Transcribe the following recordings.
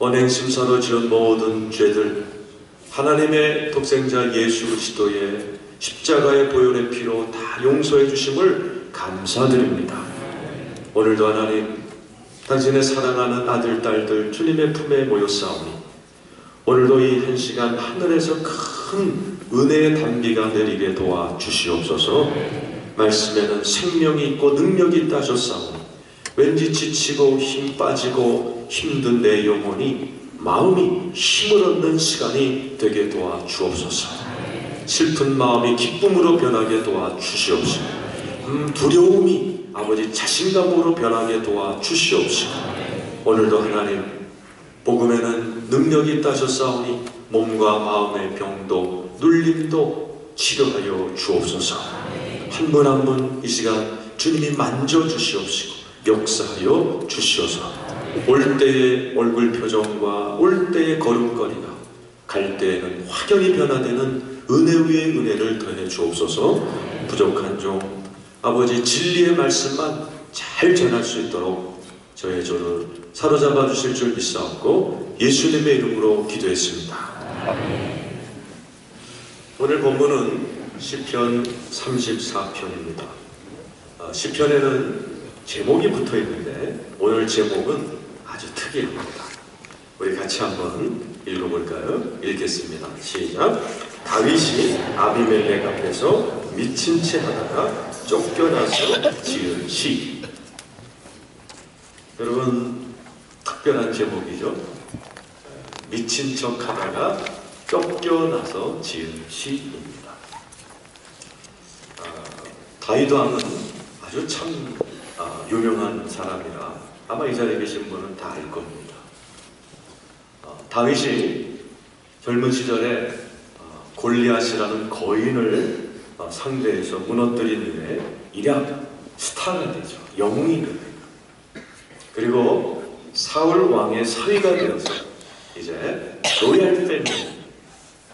언행심사로 지은 모든 죄들, 하나님의 독생자 예수 그리스도의 십자가의 보혈의 피로 다 용서해 주심을 감사드립니다. 오늘도 하나님, 당신의 사랑하는 아들, 딸들 주님의 품에 모였사오니 오늘도 이 한 시간 하늘에서 큰 은혜의 단비가 내리게 도와 주시옵소서. 말씀에는 생명이 있고 능력이 있다 하셨사오니 왠지 지치고 힘 빠지고 힘든 내 영혼이 마음이 힘을 얻는 시간이 되게 도와 주옵소서. 슬픈 마음이 기쁨으로 변하게 도와 주시옵소서. 두려움이 아버지 자신감으로 변하게 도와 주시옵소서. 오늘도 하나님, 복음에는 능력이 있다 하셨사오니 몸과 마음의 병도 눌림도 치료하여 주옵소서. 한 분 한 분 이 시간 주님이 만져주시옵시고 역사하여 주시옵소서. 올 때의 얼굴 표정과 올 때의 걸음걸이가 갈 때에는 확연히 변화되는 은혜 위에 은혜를 더해 주옵소서. 부족한 종 아버지 진리의 말씀만 잘 전할 수 있도록 저의 조를 사로잡아 주실 줄 믿사옵고 예수님의 이름으로 기도했습니다. 오늘 본문은 시편 34편입니다. 시편에는 제목이 붙어 있는데 오늘 제목은 아주 특이합니다. 우리 같이 한번 읽어볼까요? 읽겠습니다. 시작. 다윗이 아비멜렉 앞에서 미친 채 하다가 쫓겨나서 지은 시. 여러분, 특별한 제목이죠. 미친 척 하다가 쫓겨나서 지은 시입니다. 다윗 왕은 아주 참 유명한 사람이라 아마 이 자리에 계신 분은 다 알 겁니다. 다윗이 젊은 시절에 골리앗이라는 거인을 상대해서 무너뜨린 후에 일약 스타가 되죠. 영웅이 됩니다. 그리고 사울 왕의 사위가 되어서 이제 로얄 패밀리,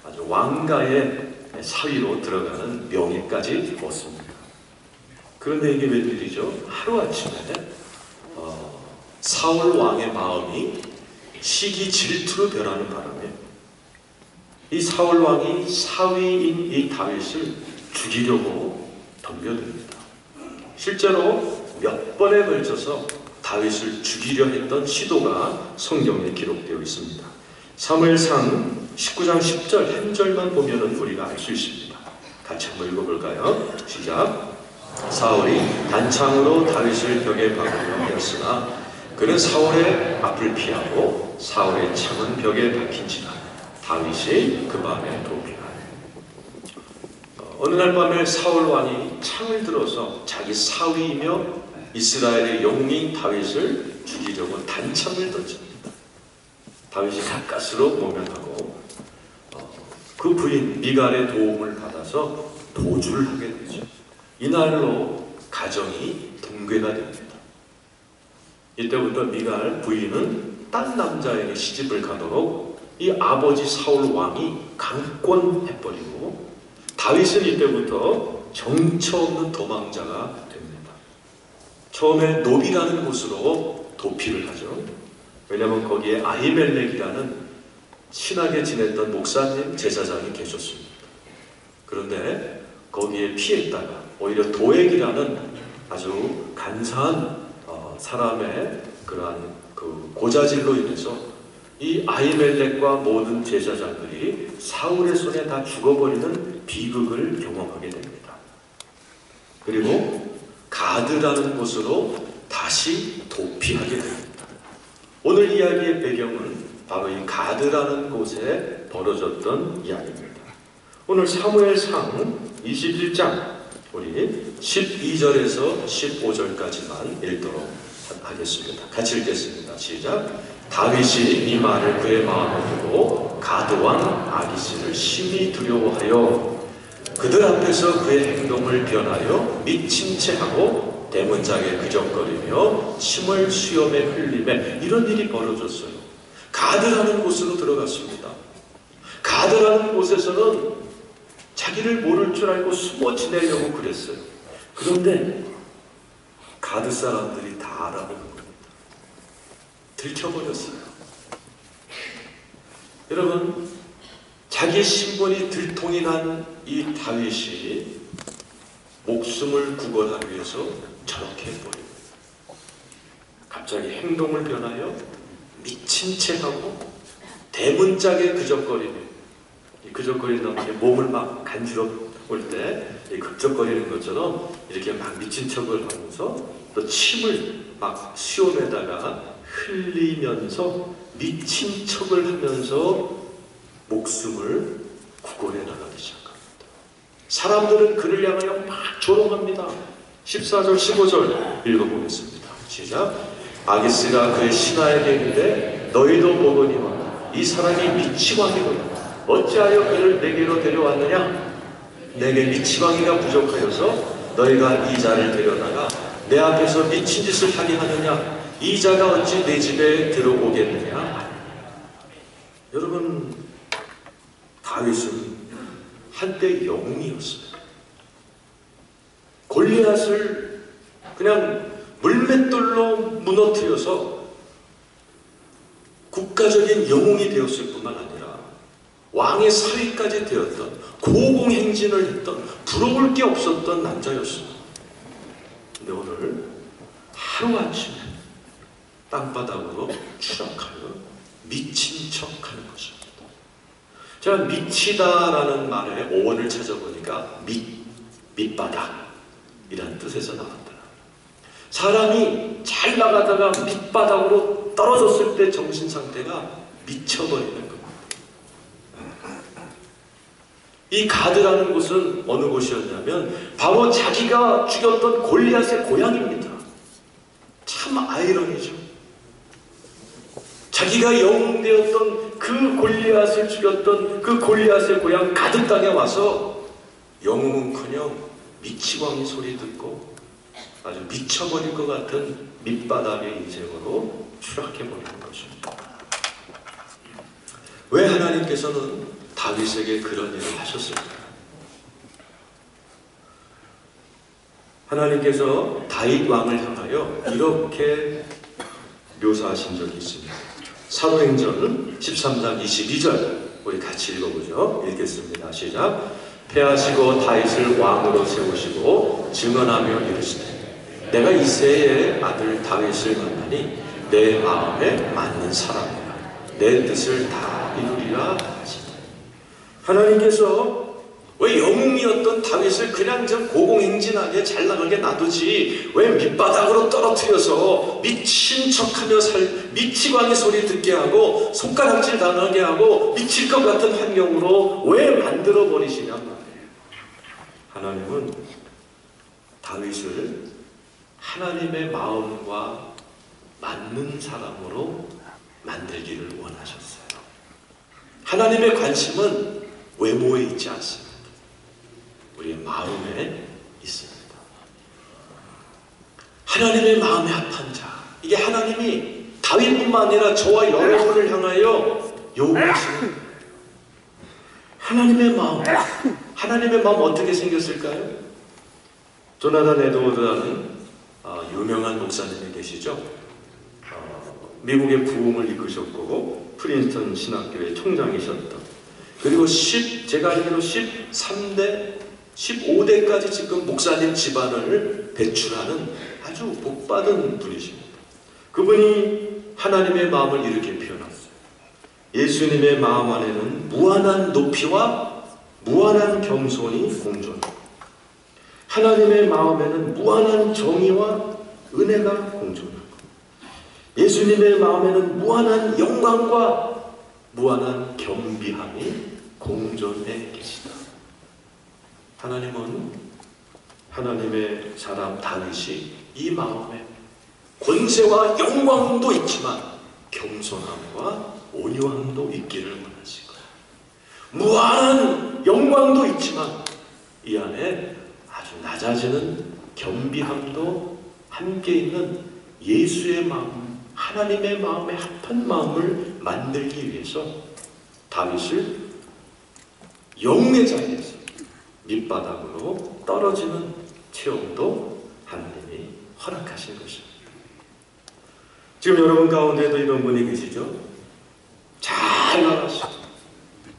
아주 왕가의 사위로 들어가는 명예까지 얻습니다. 그런데 이게 웬일이죠? 하루아침에 사울 왕의 마음이 시기 질투로 변하는 바람에 이 사울 왕이 사위인 이 다윗을 죽이려고 덤벼듭니다. 실제로 몇 번에 걸쳐서 다윗을 죽이려 했던 시도가 성경에 기록되어 있습니다. 사무엘상 19장 10절 한 절만 보면은 우리가 알 수 있습니다. 같이 한번 읽어볼까요? 시작. 사울이 단창으로 다윗을 벽에 박으려 하였으나 그는 사울의 앞을 피하고 사울의 창은 벽에 박힌지라 다윗이 그 밤에 도피하네. 어느 날 밤에 사울 왕이 창을 들어서 자기 사위이며 이스라엘의 영웅인 다윗을 죽이려고 단창을 던집니다. 다윗이 가까스로 모면하고 그 부인 미갈의 도움을 받아서 도주를 하게 되죠. 이날로 가정이 붕괴가 됩니다. 이때부터 미갈 부인은 딴 남자에게 시집을 가도록 이 아버지 사울 왕이 강권해버리고 다윗은 이때부터 정처 없는 도망자가 됩니다. 처음에 노비라는 곳으로 도피를 하죠. 왜냐하면 거기에 아히멜렉이라는 친하게 지냈던 목사님, 제사장이 계셨습니다. 그런데 거기에 피했다가 오히려 도액이라는 아주 간사한 사람의 그러한 그 고자질로 인해서 이 아히멜렉과 모든 제사장들이 사울의 손에 다 죽어버리는 비극을 경험하게 됩니다. 그리고 가드라는 곳으로 다시 도피하게 됩니다. 오늘 이야기의 배경은 바로 이 가드라는 곳에 벌어졌던 이야기입니다. 오늘 사무엘상 21장 우리 12절에서 15절까지만 읽도록 하겠습니다. 같이 읽겠습니다. 시작. 다윗이 이 말을 그의 마음에 두고 가드왕 아기스를 심히 두려워하여 그들 앞에서 그의 행동을 변하여 미친 채 하고 대문장에 그적거리며 침을 수염에 흘리매 이런 일이 벌어졌어요. 가드라는 곳으로 들어갔습니다. 가드라는 곳에서는 자기를 모를 줄 알고 숨어 지내려고 그랬어요. 그런데 가드 사람들이 다 알아보는 겁니다. 들켜버렸어요. 여러분, 자기 신분이 들통이 난 이 다윗이 목숨을 구걸하기 위해서 저렇게 해버립니다. 갑자기 행동을 변하여 미친 체하고 대문짝에 그적거리는, 이 그적거리는 게 몸을 막 간지러울 때 이 그적거리는 것처럼 이렇게 막 미친 척을 하면서 또 침을 막 수염에다가 흘리면서 미친 척을 하면서 목숨을 구걸해 나가기 시작합니다. 사람들은 그를 향하여 막 조롱합니다. 14절 15절 읽어보겠습니다. 시작. 아기스가 그의 신하에게 이르되 너희도 보거니와 이 사람이 미치광이로다. 어찌하여 그를 내게로 데려왔느냐? 내게 미치광이가 부족하여서 너희가 이 자를 데려다가 내 앞에서 미친 짓을 하게 하느냐? 이 자가 어찌 내 집에 들어오겠느냐? 여러분, 다윗은 한때 영웅이었어요. 골리앗을 그냥 물맷돌로 무너뜨려서 국가적인 영웅이 되었을 뿐만 아니라 왕의 사위까지 되었던, 고공행진을 했던, 부러울 게 없었던 남자였습니다. 근데 오늘 하루아침에 땅바닥으로 추락하여 미친 척하는 것입니다. 제가 미치다라는 말의 어원을 찾아보니까 밑바닥이라는 뜻에서 나왔다. 사람이 잘 나가다가 밑바닥으로 떨어졌을 때 정신 상태가 미쳐버리는 겁니다. 이 가드라는 곳은 어느 곳이었냐면 바로 자기가 죽였던 골리앗의 고향입니다. 참 아이러니죠. 자기가 영웅되었던 그 골리앗을 죽였던 그 골리앗의 고향 가드 땅에 와서 영웅은커녕 미치광이 소리 듣고 아주 미쳐버릴 것 같은 밑바닥의 인생으로 추락해버리는 것입니다. 왜 하나님께서는 다윗에게 그런 일을 하셨을까요? 하나님께서 다윗 왕을 향하여 이렇게 묘사하신 적이 있습니다. 사도행전 13장 22절 우리 같이 읽어보죠. 읽겠습니다. 시작. 패하시고 다윗을 왕으로 세우시고 증언하며 이르시되 내가 이새의 아들 다윗을 만나니 내 마음에 맞는 사람이라 내 뜻을 다 이루리라 하시니. 하나님께서 왜 영웅이었던 다윗을 그냥 좀 고공행진하게 잘 나가게 놔두지 왜 밑바닥으로 떨어뜨려서 미친 척하며 미치광이 소리 듣게 하고 손가락질 당하게 하고 미칠 것 같은 환경으로 왜 만들어 버리시냐 말이에요. 하나님은 다윗을 하나님의 마음과 맞는 사람으로 만들기를 원하셨어요. 하나님의 관심은 외모에 있지 않습니다. 우리의 마음에 있습니다. 하나님의 마음에 합한 자, 이게 하나님이 다윗뿐만 아니라 저와 여러분을 향하여 요구하시는 하나님의 마음. 하나님의 마음 어떻게 생겼을까요? 조나단 에드워드라는 유명한 목사님이 계시죠. 미국의 부흥을 이끄셨고 프린스턴 신학교의 총장이셨던, 그리고 제가 알기로 13대 15대까지 지금 목사님 집안을 배출하는 아주 복받은 분이십니다. 그분이 하나님의 마음을 이렇게 표현했어요. 예수님의 마음 안에는 무한한 높이와 무한한 겸손이 공존하고 하나님의 마음에는 무한한 정의와 은혜가 공존하고 예수님의 마음에는 무한한 영광과 무한한 겸비함이 공존해 계시다. 하나님은 하나님의 사람 다윗이 이 마음에 권세와 영광도 있지만 겸손함과 온유함도 있기를 원하시고 무한한 영광도 있지만 이 안에 아주 낮아지는 겸비함도 함께 있는 예수의 마음, 하나님의 마음에 합한 마음을 만들기 위해서 다윗을 영웅의 자리에서 밑바닥으로 떨어지는 체험도 하나님이 허락하신 것입니다. 지금 여러분 가운데도 이런 분이 계시죠? 잘 나가시고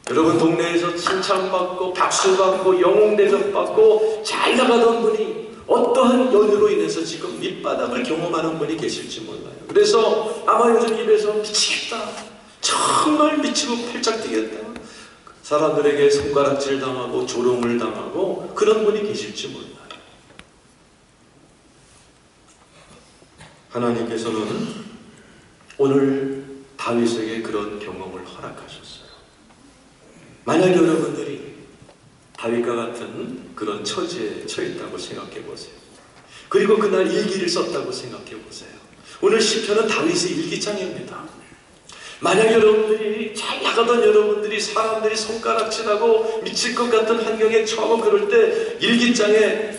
여러분 동네에서 칭찬받고 박수받고 영웅대접받고 잘 나가던 분이 어떠한 연유로 인해서 지금 밑바닥을 경험하는 분이 계실지 몰라요. 그래서 아마 요즘 입에서 미치겠다, 정말 미치고 팔짝 뛰겠다, 사람들에게 손가락질 당하고 조롱을 당하고 그런 분이 계실지 몰라요. 하나님께서는 오늘 다윗에게 그런 경험을 허락하셨어요. 만약 여러분들이 다윗과 같은 그런 처지에 처했다고 생각해 보세요. 그리고 그날 일기를 썼다고 생각해 보세요. 오늘 시편은 다윗의 일기장입니다. 만약 여러분들이 잘 나가던 여러분들이 사람들이 손가락질하고 미칠 것 같은 환경에 처하고 그럴 때 일기장에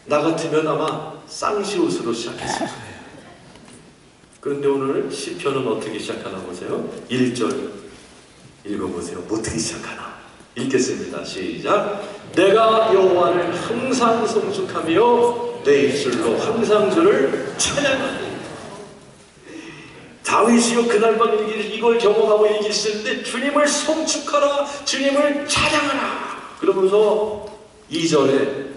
나 같으면 아마 쌍시옷으로 시작했을 거예요. 그런데 오늘 시편은 어떻게 시작하나 보세요. 1절 읽어보세요. 어떻게 시작하나 읽겠습니다. 시작. 내가 여호와를 항상 성축하며 내 입술로 항상 주를 찬양하리. 다윗이요 그날 밤 이걸 경험하고 일기쓰는데 주님을 성축하라, 주님을 찬양하라 그러면서 2절에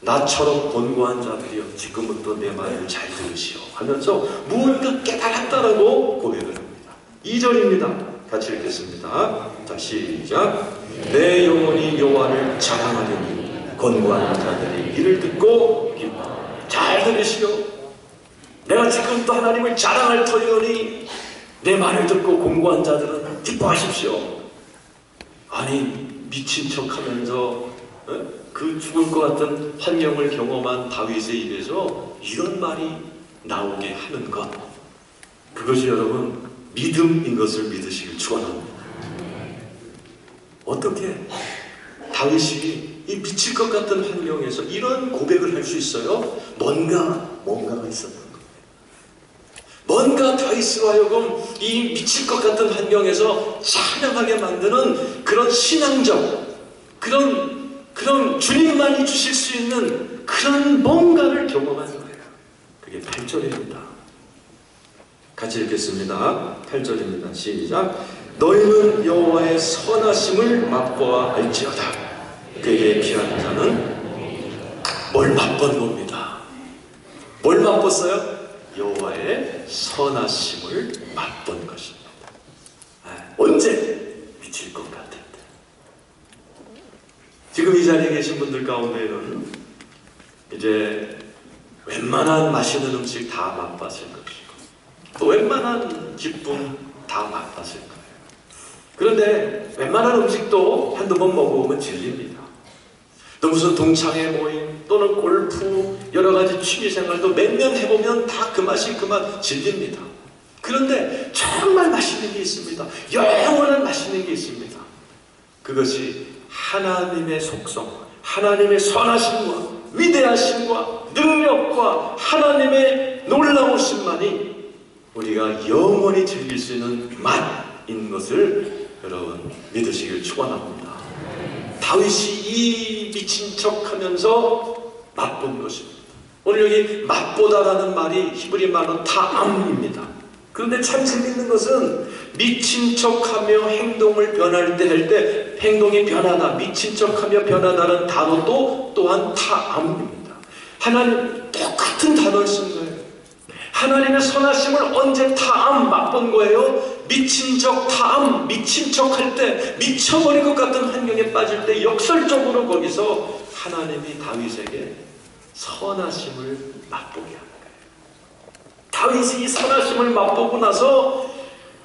나처럼 곤고한 자들이여 지금부터 내 말을 잘 들으시오 하면서 무언가 깨달았다라고 고백을 합니다. 2절입니다. 같이 읽겠습니다. 자 시작. 내 영혼이 여호와를 자랑하리니 곤고한 자들이 이를 듣고 기뻐. 잘 들으시오. 내가 지금부터 하나님을 자랑할 터이오니 내 말을 듣고 곤고한 자들은 기뻐하십시오. 아니 미친 척하면서 그 죽을 것 같은 환경을 경험한 다윗의 입에서 이런 말이 나오게 하는 것, 그것이 여러분 믿음인 것을 믿으시길 축원합니다. 어떻게 다윗이 이 미칠 것 같은 환경에서 이런 고백을 할 수 있어요? 뭔가가 있었던 거예요. 뭔가 다윗으로 하여금 이 미칠 것 같은 환경에서 찬양하게 만드는 그런 신앙적, 그런 주님만이 주실 수 있는 그런 뭔가를 경험한 거예요. 그게 8절입니다. 같이 읽겠습니다. 8절입니다. 시작. 너희는 여호와의 선하심을 맛보아 알지어다. 그에게 피하는 자는 뭘 맛본 겁니다. 뭘 맛봤어요? 여호와의 선하심을 맛본 것입니다. 언제? 미칠 것 같을 때. 지금 이 자리에 계신 분들 가운데는 이제 웬만한 맛있는 음식 다 맛봤을 것이고 또 웬만한 기쁨 다 맛봤을 거예요. 그런데 웬만한 음식도 한두 번 먹어보면 질립니다. 또 무슨 동창회 모임 또는 골프 여러 가지 취미생활도 몇 년 해보면 다 그 맛이 그만 질립니다. 그런데 정말 맛있는 게 있습니다. 영원한 맛있는 게 있습니다. 그것이 하나님의 속성, 하나님의 선하심과 위대하심과 능력과 하나님의 놀라우심만이 우리가 영원히 즐길 수 있는 맛인 것을 여러분 믿으시길 축원합니다. 다윗이 이 미친 척하면서 맛본 것입니다. 오늘 여기 맛보다라는 말이 히브리 말로 타암입니다. 그런데 참 재밌는 것은 미친 척하며 행동을 변할 때 할 때 행동이 변하다, 미친 척하며 변하다는 단어도 또한 타암입니다. 하나님 똑같은 단어를 쓴 거예요. 하나님의 선하심을 언제 타암 맛본 거예요? 미친 척 타암, 미친 척 할 때 미쳐버릴 것 같은 환경에 빠질 때 역설적으로 거기서 하나님이 다윗에게 선하심을 맛보게 하는 거예요. 다윗이 이 선하심을 맛보고 나서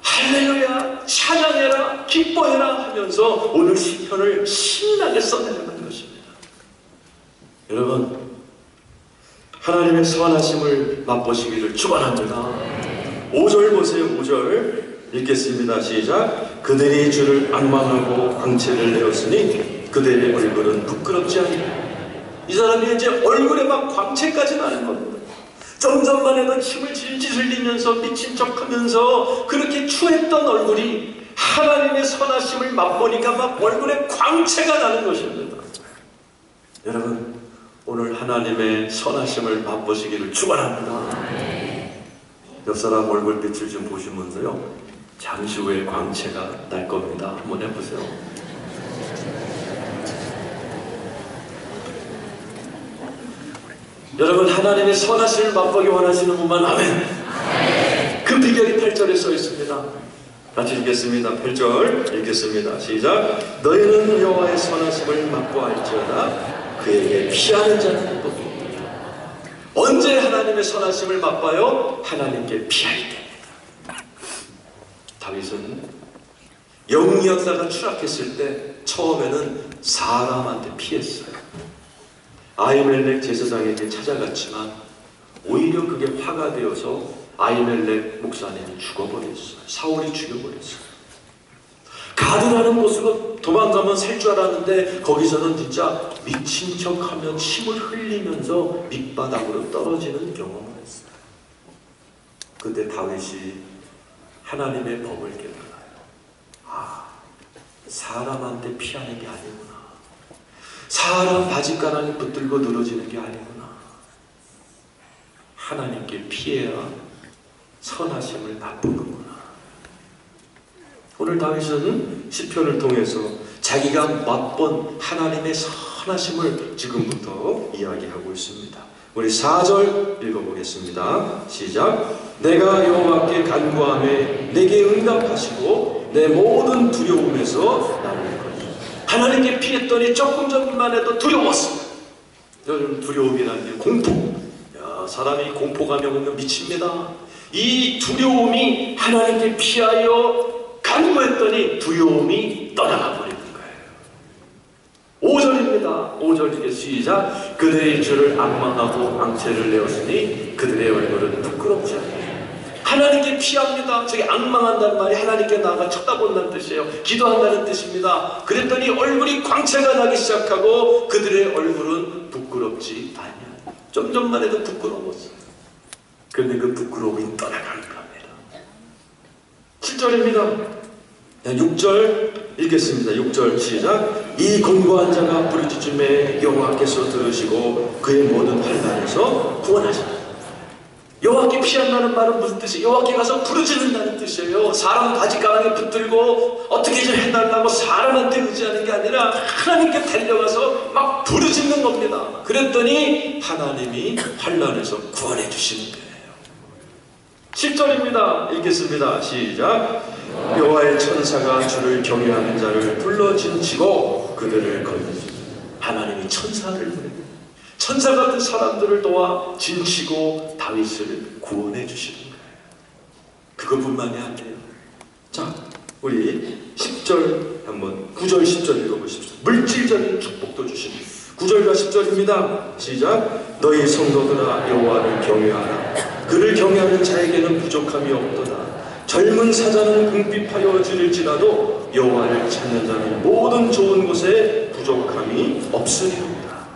할렐루야, 찬양해라, 기뻐해라 하면서 오늘 시편을 신나게 써내려가는 것입니다. 여러분, 하나님의 선하심을 맛보시기를 축원합니다. 5절 보세요. 5절 읽겠습니다. 시작. 그들이 주를 앙망하고 광채를 내었으니 그들의 얼굴은 부끄럽지 않다. 이 사람이 이제 얼굴에 막 광채까지 나는 겁니다. 좀 전만 해도 침을 질질 흘리면서 미친 척하면서 그렇게 추했던 얼굴이 하나님의 선하심을 맛보니까 막 얼굴에 광채가 나는 것입니다. 여러분, 오늘 하나님의 선하심을 맛보시기를 축원합니다. 옆 사람 얼굴빛을 좀 보시면서요, 잠시 후에 광채가 날 겁니다. 한번 해보세요. 여러분, 하나님의 선하심을 맛보기 원하시는 분만 아멘. 그 비결이 8절에 써 있습니다. 같이 읽겠습니다. 8절 읽겠습니다. 시작. 너희는 여호와의 선하심을 맛보알지어다 그에게 피하는 자는 행복이 없느니라. 언제 하나님의 선하심을 맛봐요? 하나님께 피할 때입니다. 다윗은 영웅 역사가 추락했을 때 처음에는 사람한테 피했어요. 아히멜렉 제사장에게 찾아갔지만 오히려 그게 화가 되어서 아히멜렉 목사님이 죽어버렸어요. 사울이 죽여버렸어요. 가드라는 곳으로 도망가면 살 줄 알았는데 거기서는 진짜 미친 척하며 침을 흘리면서 밑바닥으로 떨어지는 경험을 했어요. 그때 다윗이 하나님의 법을 깨달아요. 아, 사람한테 피하는 게 아니구나. 사람 바짓가랑이 붙들고 늘어지는 게 아니구나. 하나님께 피해야 선하심을 맛보는구나. 오늘 다윗은 시편을 통해서 자기가 맛본 하나님의 선하심을 지금부터 이야기하고 있습니다. 우리 4절 읽어보겠습니다. 시작. 내가 여호와께 간구하매 내게 응답하시고 내 모든 두려움에서 나를 건져. 하나님께 피했더니 조금 전만 해도 두려웠습니다. 요즘 두려움이라는 게 공포. 사람이 공포감이 오면 미칩니다. 이 두려움이 하나님께 피하여 간구했더니 두려움이 떠나가 버리는 거예요. 5절입니다. 5절 이게 시작. 그들의 주를 악망하고 앙체를 내었으니 그들의 얼굴은 부끄럽지 않아요. 하나님께 피합니다. 저게 악망한다는 말이 하나님께 나아가 쳐다본다는 뜻이에요. 기도한다는 뜻입니다. 그랬더니 얼굴이 광채가 나기 시작하고 그들의 얼굴은 부끄럽지 않아요. 좀 전만 해도 부끄러웠어요. 그런데 그 부끄러움이 떠나가는 겁니다. 7절입니다. 6절 읽겠습니다. 6절 시작. 이 곤고한 자가 부르짖음에 여호와께서 들으시고 그의 모든 환난에서 구원하시라. 여호와께 피한다는 말은 무슨 뜻이에요? 여호와께 가서 부르짖는다는 뜻이에요. 사람 바짓가랑에 붙들고 어떻게 좀 해달라고 사람한테 의지하는 게 아니라 하나님께 달려가서 막 부르짖는 겁니다. 그랬더니 하나님이 환난에서 구원해 주시는 거예요. 10절입니다. 읽겠습니다. 시작. 여호와의 천사가 주를 경외하는 자를 불러 진치고 그들을 건져주시다. 하나님이 천사를 보내요. 천사 같은 사람들을 도와 진치고 다윗을 구원해 주시는 거예요. 그것뿐만이 아니에요. 자, 우리 10절 한번 9절 10절 읽어보십시오. 물질적인 축복도 주십니다. 9절과 10절입니다. 시작. 너희 성도들아 여호와를 경외하라. 그를 경외하는 자에게는 부족함이 없도다. 젊은 사자는 궁핍하여 지를지라도 여호와를 찾는 자는 모든 좋은 것에 부족함이 없으리로다.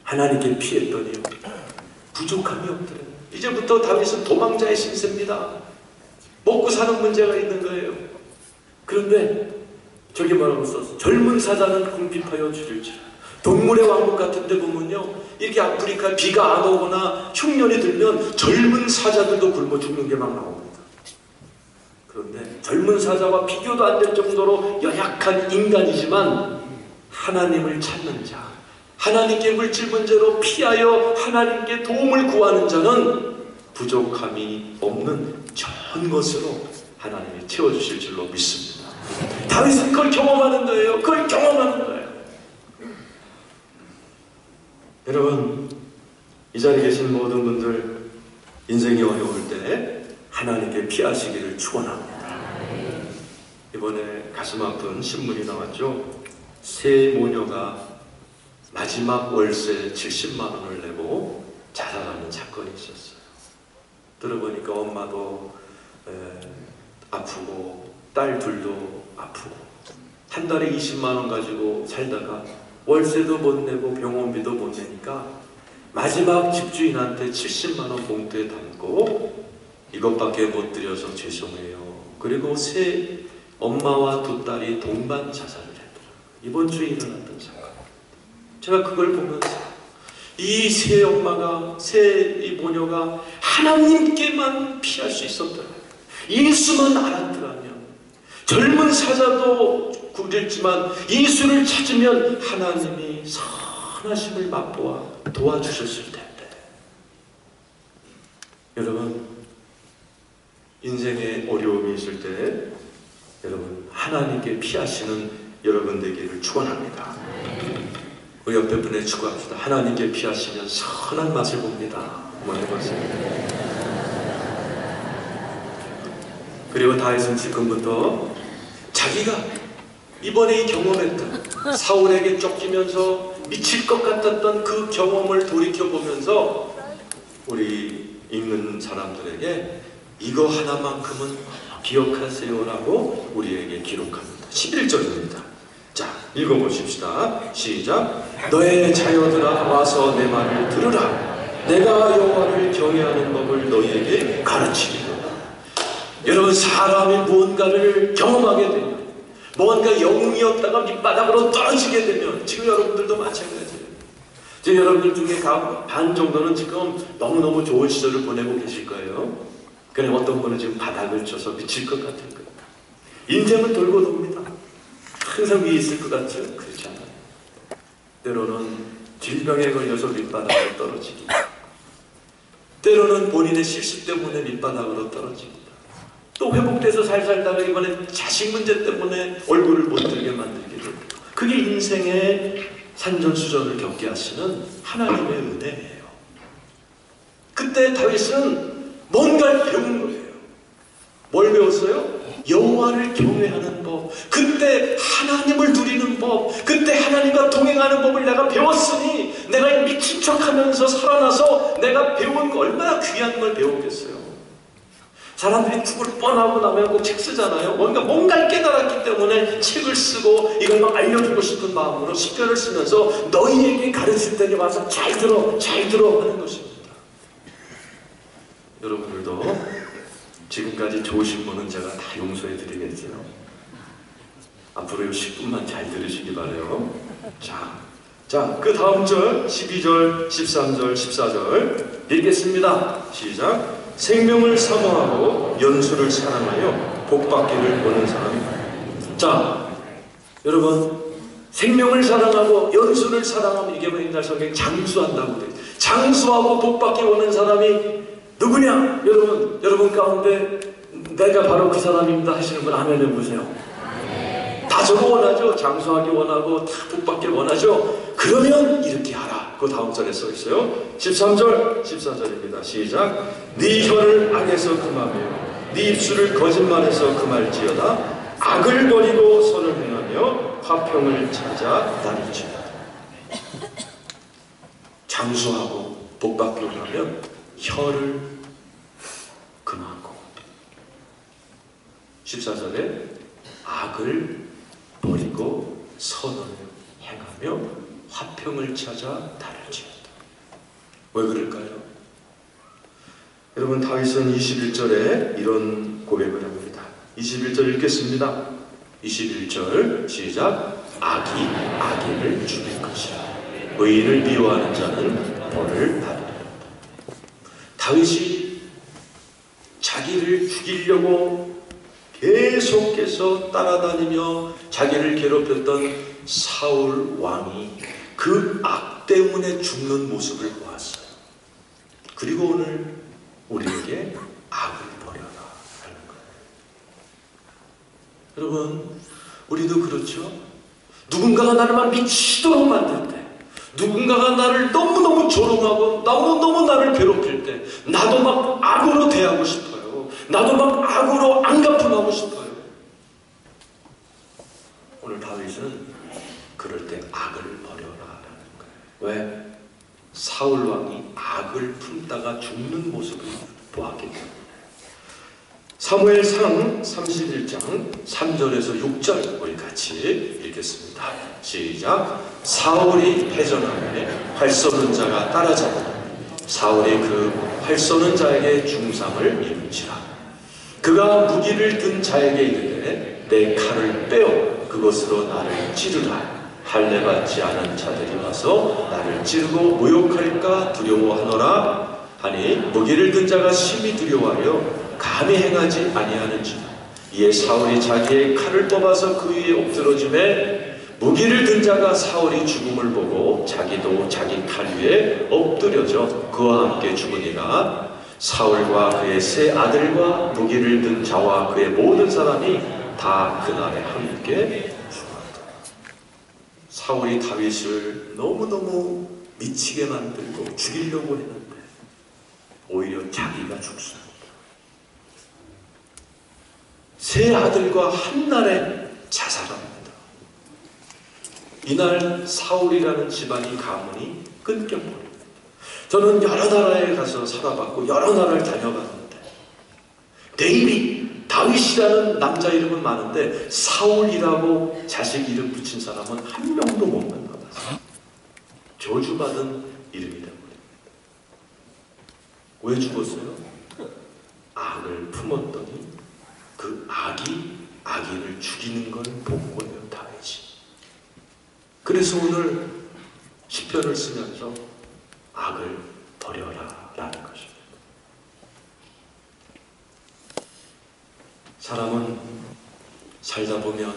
하나님께 피했더니 부족함이 없더래요. 이제부터 다윗은 도망자의 신세입니다. 먹고 사는 문제가 있는 거예요. 그런데 저기 뭐라고 썼어? 젊은 사자는 궁핍하여 줄일지라. 동물의 왕국 같은 데 보면요, 이렇게 아프리카 비가 안 오거나 흉년이 들면 젊은 사자들도 굶어 죽는 게 막 나옵니다. 그런데 젊은 사자와 비교도 안 될 정도로 연약한 인간이지만 하나님을 찾는 자, 하나님께 물질 문제로 피하여 하나님께 도움을 구하는 자는 부족함이 없는 전 것으로 하나님이 채워주실 줄로 믿습니다. 다윗은 그걸 경험하는 거예요. 그걸 경험하는 거예요. 여러분, 이 자리에 계신 모든 분들 인생이 어려울 때 하나님께 피하시기를 축원합니다. 이번에 가슴 아픈 신문이 나왔죠. 세 모녀가 마지막 월세 70만 원을 내고 자살하는 사건이 있었어요. 들어보니까 엄마도 아프고 딸 둘도 아프고 한 달에 20만 원 가지고 살다가 월세도 못 내고 병원비도 못 내니까 마지막 집주인한테 70만 원 봉투에 담고 이것밖에 못 드려서 죄송해요. 그리고 세 엄마와 두 딸이 동반 자살을 했더라고요. 이번 주에 일어났던 사건. 제가 그걸 보면서 이 세 엄마가, 세 이 모녀가 하나님께만 피할 수 있었더라. 예수만 알았더라면, 젊은 사자도 굶주렸지만 예수를 찾으면 하나님이 선하심을 맛보아 도와주셨을 텐데. 여러분, 인생에 어려움이 있을 때 여러분 하나님께 피하시는 여러분 되기를 축원합니다. 우리 옆에 분에 축원합시다. 하나님께 피하시면 선한 맛을 봅니다. 한번 해보세요. 그리고 다윗은 지금부터 자기가 이번에 경험했던 사울에게 쫓기면서 미칠 것 같았던 그 경험을 돌이켜보면서 우리 읽는 사람들에게 이거 하나만큼은 기억하세요라고 우리에게 기록합니다. 11절입니다. 자, 읽어보십시다. 시작. 너의 자녀들아 와서 내 말을 들으라. 내가 여호와를 경외하는 법을 너희에게 가르치리로다. 여러분, 사람이 무언가를 경험하게 되면, 뭔가 영웅이었다가 밑바닥으로 떨어지게 되면, 지금 여러분들도 마찬가지예요. 지금 여러분들 중에 반 정도는 지금 너무너무 좋은 시절을 보내고 계실 거예요. 그래, 어떤 분은 지금 바닥을 쳐서 미칠 것 같은 거예요. 인생은 돌고 돕니다. 항상 위에 있을 것 같죠? 그렇지 않아요. 때로는 질병에 걸려서 밑바닥으로 떨어지기도, 때로는 본인의 실수 때문에 밑바닥으로 떨어지기도, 또 회복돼서 잘 살다가 이번에 자식 문제 때문에 얼굴을 못 들게 만들기도 합니다. 그게 인생의 산전수전을 겪게 하시는 하나님의 은혜예요. 그때 다윗은 뭔가를 배운 거예요. 뭘 배웠어요? 여호와를 경외하는 법, 그때 하나님을 누리는 법, 그때 하나님과 동행하는 법을 내가 배웠으니 내가 미친 척하면서 살아나서 내가 배운 거 얼마나 귀한 걸 배우겠어요. 사람들이 죽을 뻔하고 나면 꼭 책 쓰잖아요. 뭔가를 깨달았기 때문에 책을 쓰고 이걸 막 알려주고 싶은 마음으로 시편을 쓰면서 너희에게 가르칠 때니 와서 잘 들어 하는 것입니다. 여러분들도 지금까지 좋으신 분은 제가 다 용서해 드리겠어요. 앞으로 10분만 잘 들으시기 바래요. 자, 그 다음 절 12절, 13절, 14절 읽겠습니다. 시작. 생명을 사모하고 연수를 사랑하여 복받기를 원하는 사람. 자, 여러분, 생명을 사랑하고 연수를 사랑하면 이게 뭐 옛날 성경 장수한다고 돼요. 장수하고 복받기 원하는 사람이 누구냐? 여러분 가운데 내가 바로 그 사람입니다 하시는 분 아멘 해보세요. 다 저거 원하죠? 장수하기 원하고 다 복받기 원하죠? 그러면 이렇게 하라. 그 다음 절에 써 있어요. 13절, 14절입니다. 시작. 네 혀를 악에서 금하며 네 입술을 거짓말에서 금할지어다. 악을 버리고 선을 행하며 화평을 찾아 다니지어다. 장수하고 복받기 원하면 혀를 금하고, 14절에 악을 버리고 선을 행하며 화평을 찾아 다를지어다. 왜 그럴까요? 여러분, 다윗은 21절에 이런 고백을 합니다. 21절 읽겠습니다. 21절 시작. 악이 악인을 죽일 것이라. 의인을 미워하는 자는 벌을 받으리라. 다윗이 자기를 죽이려고 계속해서 따라다니며 자기를 괴롭혔던 사울 왕이 그 악 때문에 죽는 모습을 보았어요. 그리고 오늘 우리에게 악을 버려라 하는 거예요. 여러분, 우리도 그렇죠? 누군가가 나를 막 미치도록 만들 때, 누군가가 나를 너무너무 조롱하고 너무너무 나를 괴롭힐 때 나도 막 악으로 대하고 싶어요. 나도 막 악으로 안갚음하고 싶어요. 오늘 다윗은 그럴 때 악을 버려라라는 거예요. 왜? 사울 왕이 악을 품다가 죽는 모습을 보았기 때문에. 사무엘상 31장 3절에서 6절 우리 같이 읽겠습니다. 시작. 사울이 패전하매 활 쏘는 자가 따라잡으니 사울이 그 활 쏘는 자에게 중상을 입은지라. 그가 무기를 든 자에게 이르되 내 칼을 빼어 그것으로 나를 찌르라. 할례받지 않은 자들이 와서 나를 찌르고 모욕할까 두려워하노라 하니 무기를 든 자가 심히 두려워하여 감히 행하지 아니하는지라. 이에 사울이 자기의 칼을 뽑아서 그 위에 엎드러짐에 무기를 든 자가 사울이 죽음을 보고 자기도 자기 칼 위에 엎드려져 그와 함께 죽으니라. 사울과 그의 세 아들과 무기를 든 자와 그의 모든 사람이 다 그날에 함께 죽었다. 사울이 다윗을 너무너무 미치게 만들고 죽이려고 했는데 오히려 자기가 죽습니다. 세 아들과 한날에 자살합니다. 이날 사울이라는 집안이 가문이 끊겨버립니다. 저는 여러 나라에 가서 살아봤고 여러 나라를 다녀봤는데 다윗이라는 남자 이름은 많은데 사울이라고 자식 이름 붙인 사람은 한 명도 못 만나봤어요. 저주받은 이름이 되어버립니다. 왜 죽었어요? 악을 품었더니 그 악이 악인을 죽이는 걸 본 거예요, 다윗이. 그래서 오늘 시편을 쓰면서 악을 버려라 라는 것입니다. 사람은 살다 보면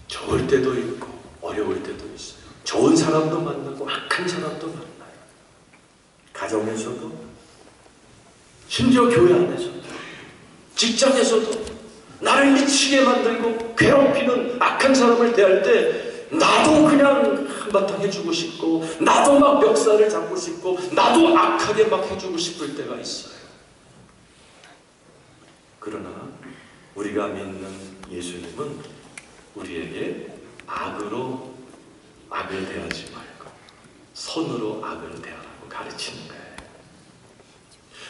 좋을 때도 있고 어려울 때도 있어요. 좋은 사람도 만나고 악한 사람도 만나요. 가정에서도 심지어 교회 안에서도 직장에서도 나를 미치게 만들고 괴롭히는 악한 사람을 대할 때 나도 그냥 한바탕 해주고 싶고 나도 막 멱살을 잡고 싶고 나도 악하게 막 해주고 싶을 때가 있어요. 그러나 우리가 믿는 예수님은 우리에게 악으로 악을 대하지 말고 선으로 악을 대하라고 가르치는 거예요.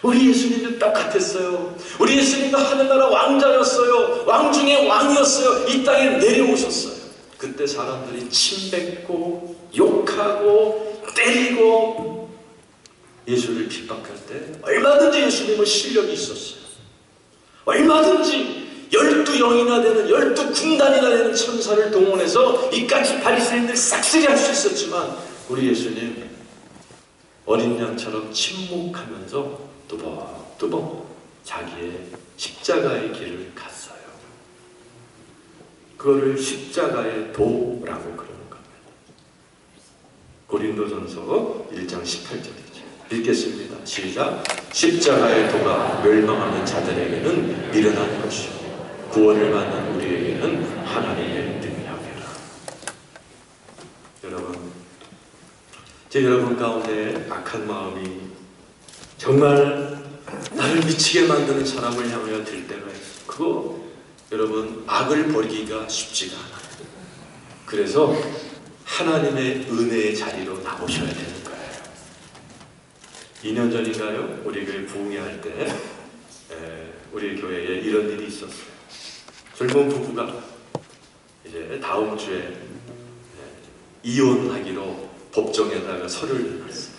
우리 예수님도 똑같았어요. 우리 예수님도 하늘나라 왕자였어요. 왕 중에 왕이었어요. 이 땅에 내려오셨어요. 그때 사람들이 침뱉고 욕하고 때리고 예수를 핍박할 때 얼마든지 예수님은 실력이 있었어요. 얼마든지 12영이나 되는 12군단이나 되는 천사를 동원해서 이까지 바리새인들 싹쓸이할 수 있었지만 우리 예수님 어린 양처럼 침묵하면서 뚜벅뚜벅 자기의 십자가의 길을 갔어요. 그거를 십자가의 도라고 그러는 겁니다. 고린도전서 1장 18절이죠. 읽겠습니다. 시작. 십자가의 도가 멸망하는 자들에게는 미련한 것이요 구원을 받는 우리에게는 하나님의 능력이라. 여러분, 제 여러분 가운데 악한 마음이 정말 나를 미치게 만드는 사람을 향하여 들 때가 있어요. 그거 여러분 악을 버리기가 쉽지가 않아요. 그래서 하나님의 은혜의 자리로 나오셔야 되는 거예요. 2년 전인가요? 우리 교회 부흥회 할 때 우리 교회에 이런 일이 있었어요. 젊은 부부가 이제 다음 주에 이혼하기로 법정에다가 서류를 내놨어요.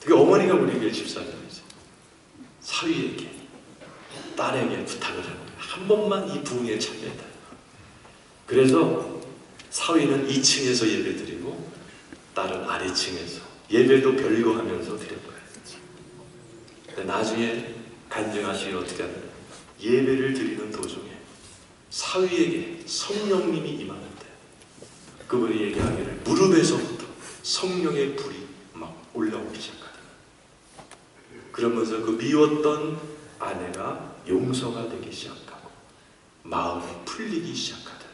그게 어머니가 우리 교회 집사님이죠. 사위에게 딸에게 부탁을 하는 거예요. 한 번만 이 부흥회에 참여해달라. 그래서 사위는 2층에서 예배 드리고 딸은 아래층에서 예배도 별거 하면서 드린 거예요. 나중에 간증하시길 어떻게 하냐. 예배를 드리는 도중에 사위에게 성령님이 임하는데 그분이 얘기하기를 무릎에서부터 성령의 불이 막 올라오기 시작하더라. 그러면서 그 미웠던 아내가 용서가 되기 시작하고 마음이 풀리기 시작하더라.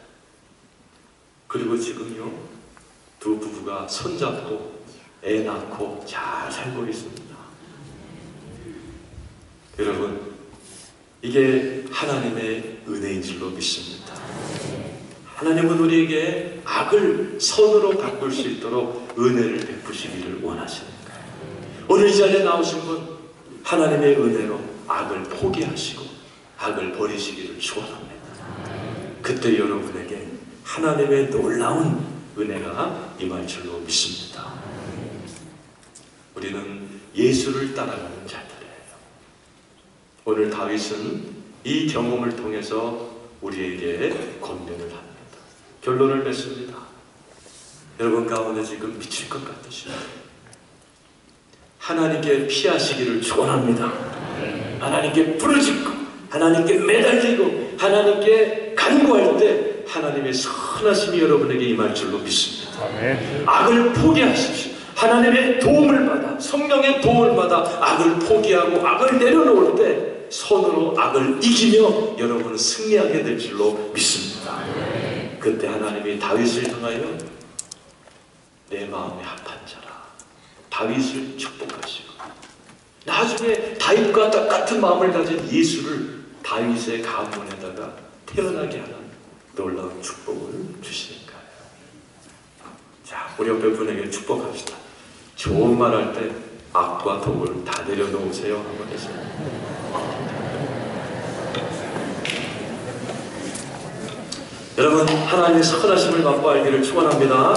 그리고 지금요 두 부부가 손잡고 애 낳고 잘 살고 있습니다. 여러분, 이게 하나님의 은혜인 줄로 믿습니다. 하나님은 우리에게 악을 선으로 바꿀 수 있도록 은혜를 베푸시기를 원하시는 거예요. 오늘 이 자리에 나오신 분 하나님의 은혜로 악을 포기하시고 악을 버리시기를 축원합니다. 그때 여러분에게 하나님의 놀라운 은혜가 임할 줄로 믿습니다. 우리는 예수를 따라가는 자들이에요. 오늘 다윗은 이 경험을 통해서 우리에게 권면을 합니다. 결론을 맺습니다. 여러분 가운데 지금 미칠 것 같으시죠? 하나님께 피하시기를 축원합니다. 하나님께 부르짖고 하나님께 매달리고 하나님께 간구할 때 하나님의 선하심이 여러분에게 임할 줄로 믿습니다. 악을 포기하십시오. 하나님의 도움을 받아 성령의 도움을 받아 악을 포기하고 악을 내려놓을 때 손으로 악을 이기며 여러분은 승리하게 될 줄로 믿습니다. 그때 하나님이 다윗을 향하여 내 마음에 합한 자라 다윗을 축복하시고 나중에 다윗과 똑같은 마음을 가진 예수를 다윗의 가문에다가 태어나게 하는 놀라운 축복을 주시는 거예요. 자, 우리 옆에 분에게 축복합시다. 좋은 말 할 때 악과 독을 다 내려놓으세요. 한번 해서. 여러분, 하나님의 선하심을 맛보알기를 축원합니다.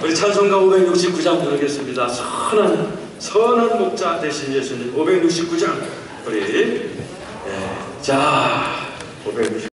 우리 찬송가 569장 부르겠습니다. 선한 목자 되신 예수님 569장 우리 자 569